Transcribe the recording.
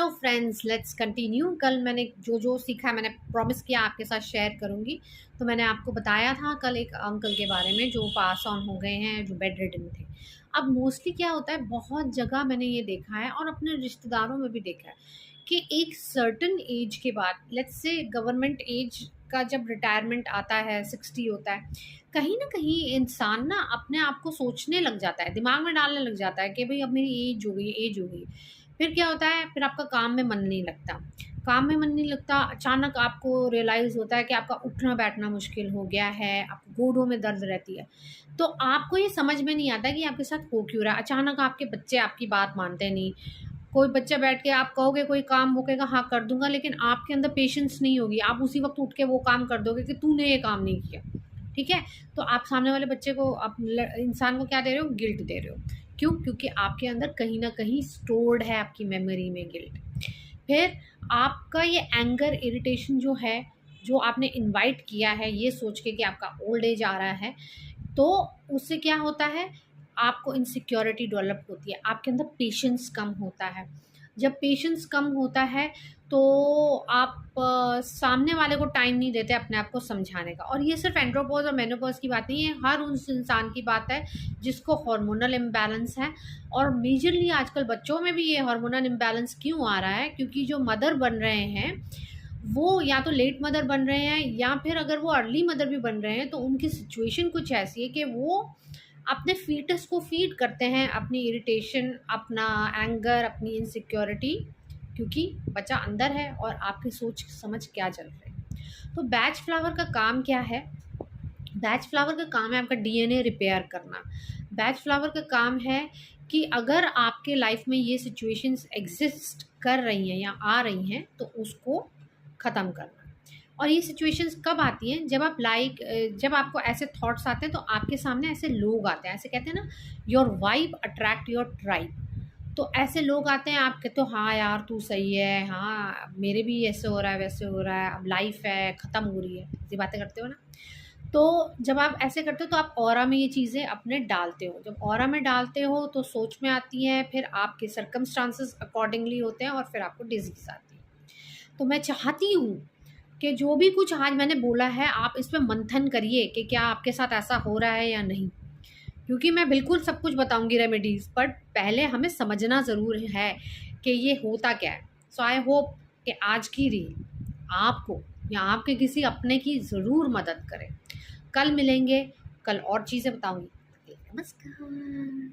Hello friends, let's continue. कल मैंने जो जो सीखा मैंने प्रॉमिस किया आपके साथ शेयर करूंगी। तो मैंने आपको बताया था कल एक अंकल के बारे में जो पास ऑन हो गए हैं, जो बेड रिडन थे। अब मोस्टली क्या होता है, बहुत जगह मैंने ये देखा है और अपने रिश्तेदारों में भी देखा है कि एक सर्टन एज के बाद, लेट्स से गवर्नमेंट एज का जब रिटायरमेंट आता है, 60 होता है, कहीं ना कहीं इंसान ना अपने आप को सोचने लग जाता है, दिमाग में डालने लग जाता है कि भाई अब मेरी एज हो गई। फिर क्या होता है, फिर आपका काम में मन नहीं लगता। काम में मन नहीं लगता, अचानक आपको रियलाइज़ होता है कि आपका उठना बैठना मुश्किल हो गया है, आपको गोडों में दर्द रहती है। तो आपको ये समझ में नहीं आता कि आपके साथ हो क्यों रहा है। अचानक आपके बच्चे आपकी बात मानते नहीं। कोई बच्चा बैठ के आप कहोगे कोई काम, वो कहेगा हाँ कर दूंगा, लेकिन आपके अंदर पेशेंस नहीं होगी, आप उसी वक्त उठ के वो काम कर दोगे कि तूने ये काम नहीं किया। ठीक है। तो आप सामने वाले बच्चे को, आप इंसान को क्या दे रहे हो, गिल्ट दे रहे हो। क्यों? क्योंकि आपके अंदर कहीं ना कहीं स्टोर्ड है, आपकी मेमोरी में गिल्ट। फिर आपका ये एंगर, इरिटेशन जो है, जो आपने इनवाइट किया है ये सोच के कि आपका ओल्ड एज आ रहा है, तो उससे क्या होता है, आपको इनसिक्योरिटी डेवलप होती है, आपके अंदर पेशेंस कम होता है। जब पेशेंस कम होता है तो आप सामने वाले को टाइम नहीं देते अपने आप को समझाने का। और ये सिर्फ एंड्रोपॉज और मेनोपॉज की बात नहीं है, हर उस इंसान की बात है जिसको हार्मोनल इम्बैलेंस है। और मेजरली आजकल बच्चों में भी ये हार्मोनल इम्बैलेंस क्यों आ रहा है, क्योंकि जो मदर बन रहे हैं वो या तो लेट मदर बन रहे हैं, या फिर अगर वो अर्ली मदर भी बन रहे हैं तो उनकी सिचुएशन कुछ ऐसी है कि वो अपने फीटस को फीड करते हैं अपनी इरिटेशन, अपना एंगर, अपनी इनसिक्योरिटी, क्योंकि बच्चा अंदर है और आपकी सोच समझ क्या चल रही है। तो बैच फ्लावर का काम क्या है? बैच फ्लावर का काम है आपका डीएनए रिपेयर करना। बैच फ्लावर का काम है कि अगर आपके लाइफ में ये सिचुएशंस एग्जिस्ट कर रही हैं या आ रही हैं तो उसको ख़त्म करना। और ये सिचुएशंस कब आती हैं? जब आप जब आपको ऐसे थॉट्स आते हैं तो आपके सामने ऐसे लोग आते हैं, ऐसे कहते हैं ना, your vibe attract your tribe. तो ऐसे लोग आते हैं, आप कहते हो हाँ यार तू सही है, हाँ मेरे भी ऐसे हो रहा है वैसे हो रहा है, अब लाइफ है ख़त्म हो रही है, ऐसी बातें करते हो ना। तो जब आप ऐसे करते हो तो आप ऑरा में ये चीज़ें अपने डालते हो। जब ऑरा में डालते हो तो सोच में आती हैं, फिर आपके सर्कमस्टांसेस अकॉर्डिंगली होते हैं और फिर आपको डिजीज़ आती है। तो मैं चाहती हूँ कि जो भी कुछ आज मैंने बोला है आप इस पे मंथन करिए कि क्या आपके साथ ऐसा हो रहा है या नहीं। क्योंकि मैं बिल्कुल सब कुछ बताऊंगी रेमेडीज़, बट पहले हमें समझना ज़रूर है कि ये होता क्या है। सो आई होप कि आज की रील आपको या आपके किसी अपने की ज़रूर मदद करे। कल मिलेंगे, कल और चीज़ें बताऊंगी। नमस्कार।